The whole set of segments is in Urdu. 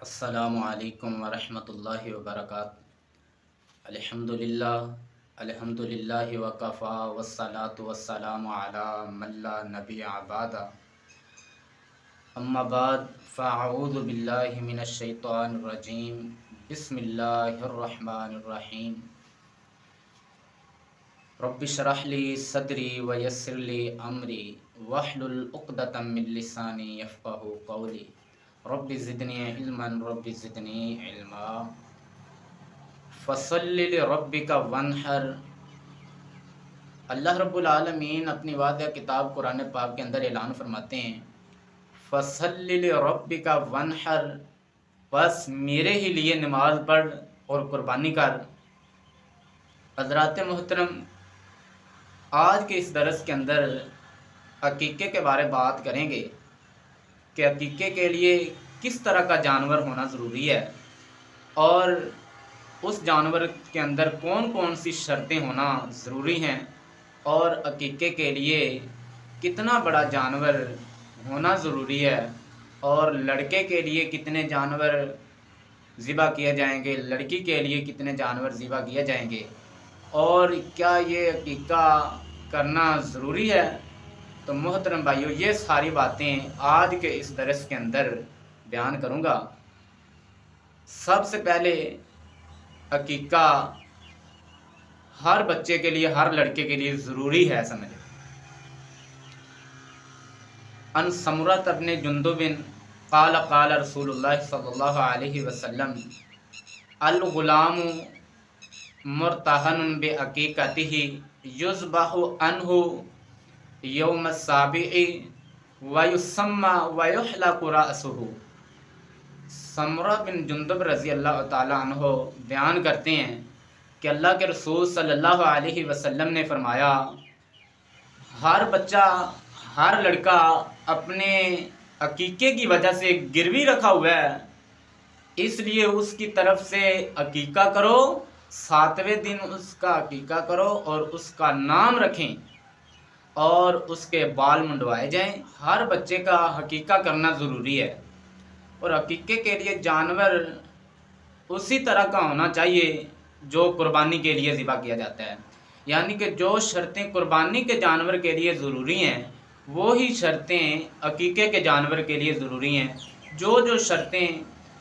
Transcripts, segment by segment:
السلام علیکم ورحمۃ اللہ وبرکاتہ۔ الحمدللہ وکفا والصلاة والسلام علی من لا نبی بعد، اما بعد فاعوذ باللہ من الشیطان الرجیم، بسم اللہ الرحمن الرحیم۔ رب اشرح لی صدری ویسر لی امری واحلل عقدۃ من لسانی یفقہوا قولی، رب زدنی علما رب زدنی علما۔ فصلی لربک وانحر۔ اللہ رب العالمین اپنی واضح کتاب قرآن پاک کے اندر اعلان فرماتے ہیں، فصلی لربک وانحر، بس میرے ہی لیے نماز پڑھ اور قربانی کر۔ حضرات محترم، آج کے اس درس کے اندر عقیقے کے بارے بات کریں گے کہ عقیقے کے لیے کس طرح کا جانور ہونا ضروری ہے اور اس جانور کے اندر کون کون سی شرطیں ہونا ضروری ہیں، اور عقیقے کے لیے کتنا بڑا جانور ہونا ضروری ہے، اور لڑکے کے لیے کتنے جانور ذبح کیے جائیں گے، لڑکی کے لیے کتنے جانور ذبح کیے جائیں گے، اور کیا یہ عقیقہ کرنا ضروری ہے۔ تو محترم بھائیو، یہ ساری باتیں آج کے اس درس کے اندر بیان کروں گا۔ سب سے پہلے عقیقہ ہر بچے کے لیے، ہر لڑکے کے لیے ضروری ہے، سمجھے۔ ان سمرۃ بن جندب قال قال رسول اللہ صلی اللہ علیہ وسلم الغلام مرتہن بعقیقتہ یذبح عنہ یوم السابع ویسمى ویحلق رأسہ۔ سمرہ بن جندب رضی اللہ تعالیٰ عنہ بیان کرتے ہیں کہ اللہ کے رسول صلی اللہ علیہ وسلم نے فرمایا، ہر بچہ، ہر لڑکا اپنے عقیقے کی وجہ سے گروی رکھا ہوا ہے، اس لیے اس کی طرف سے عقیقہ کرو، 7ویں دن اس کا عقیقہ کرو اور اس کا نام رکھیں اور اس کے بال منڈوائے جائیں۔ ہر بچے کا عقیقہ کرنا ضروری ہے، اور عقیقے کے لیے جانور اسی طرح کا ہونا چاہیے جو قربانی کے لیے ذبح کیا جاتا ہے، یعنی کہ جو شرطیں قربانی کے جانور کے لیے ضروری ہیں وہی شرطیں عقیقے کے جانور کے لیے ضروری ہیں۔ جو شرطیں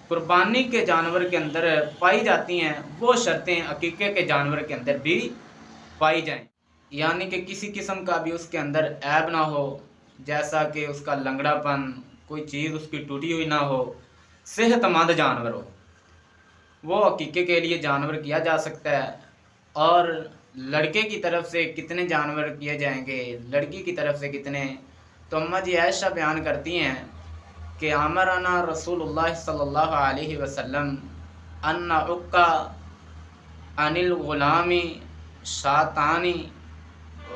قربانی کے جانور کے اندر پائی جاتی ہیں وہ شرطیں عقیقے کے جانور کے اندر بھی پائی جائیں، یعنی کہ کسی قسم کا بھی اس کے اندر عیب نہ ہو، جیسا کہ اس کا لنگڑا پن، کوئی چیز اس کی ٹوٹی ہوئی نہ ہو، صحت مند جانور ہو، وہ عقیقے کے لیے جانور کیا جا سکتا ہے۔ اور لڑکے کی طرف سے کتنے جانور کیے جائیں گے، لڑکی کی طرف سے کتنے، تو اماں جی عائشہ بیان کرتی ہیں کہ امرنا رسول اللہ صلی اللہ علیہ وسلم ان نعق عن الغلام شاتان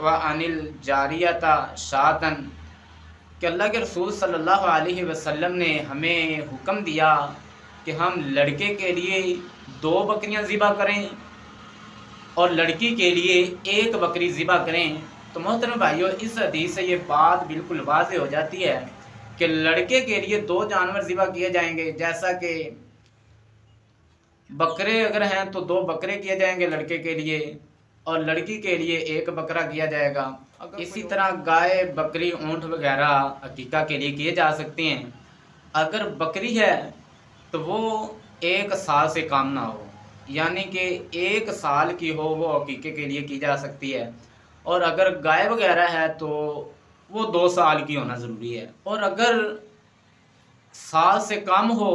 وعن الجاریۃ شاتن، کہ اللہ کے رسول صلی اللہ علیہ وسلم نے ہمیں حکم دیا کہ ہم لڑکے کے لیے 2 بکریاں ذبح کریں اور لڑکی کے لیے 1 بکری ذبح کریں۔ تو محترم بھائیو، اس حدیث سے یہ بات بالکل واضح ہو جاتی ہے کہ لڑکے کے لیے 2 جانور ذبح کیے جائیں گے، جیسا کہ بکرے اگر ہیں تو 2 بکرے کیے جائیں گے لڑکے کے لیے، اور لڑکی کے لیے 1 بکرا کیا جائے گا۔ اسی طرح گائے، بکری، اونٹ وغیرہ عقیقہ کے لیے کیے جا سکتے ہیں۔ اگر بکری ہے تو وہ 1 سال سے کم نہ ہو، یعنی کہ 1 سال کی ہو، وہ عقیقے کے لیے کی جا سکتی ہے۔ اور اگر گائے وغیرہ ہے تو وہ 2 سال کی ہونا ضروری ہے، اور اگر سال سے کم ہو،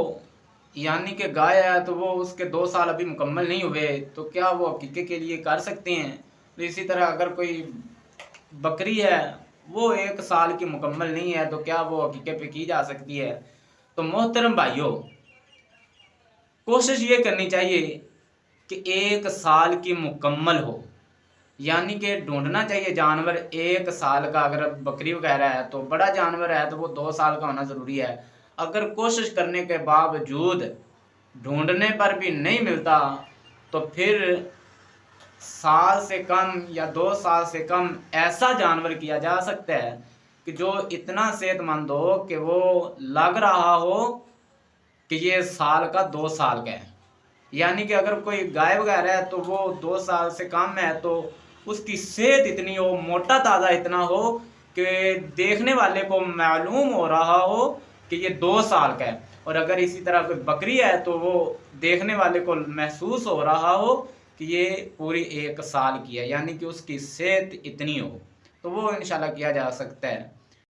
یعنی کہ گائے ہے تو وہ اس کے 2 سال ابھی مکمل نہیں ہوئے، تو کیا وہ عقیقے کے لیے کر سکتے ہیں۔ تو اسی طرح اگر کوئی بکری ہے وہ 1 سال کی مکمل نہیں ہے تو کیا وہ عقیقے پہ کی جا سکتی ہے۔ تو محترم بھائیو، کوشش یہ کرنی چاہیے کہ 1 سال کی مکمل ہو، یعنی کہ ڈھونڈنا چاہیے جانور 1 سال کا۔ اگر بکری وغیرہ ہے تو بڑا جانور ہے تو وہ 2 سال کا ہونا ضروری ہے۔ اگر کوشش کرنے کے باوجود ڈھونڈنے پر بھی نہیں ملتا تو پھر سال سے کم یا 2 سال سے کم ایسا جانور کیا جا سکتا ہے کہ جو اتنا صحت مند ہو کہ وہ لگ رہا ہو کہ یہ سال کا 2 سال کا ہے، یعنی کہ اگر کوئی گائے وغیرہ ہے تو وہ 2 سال سے کم ہے تو اس کی صحت اتنی ہو، موٹا تازہ اتنا ہو کہ دیکھنے والے کو معلوم ہو رہا ہو کہ یہ 2 سال کا ہے، اور اگر اسی طرح کوئی بکری ہے تو وہ دیکھنے والے کو محسوس ہو رہا ہو کہ یہ پوری 1 سال کی ہے، یعنی کہ اس کی صحت اتنی ہو، تو وہ انشاءاللہ کیا جا سکتا ہے۔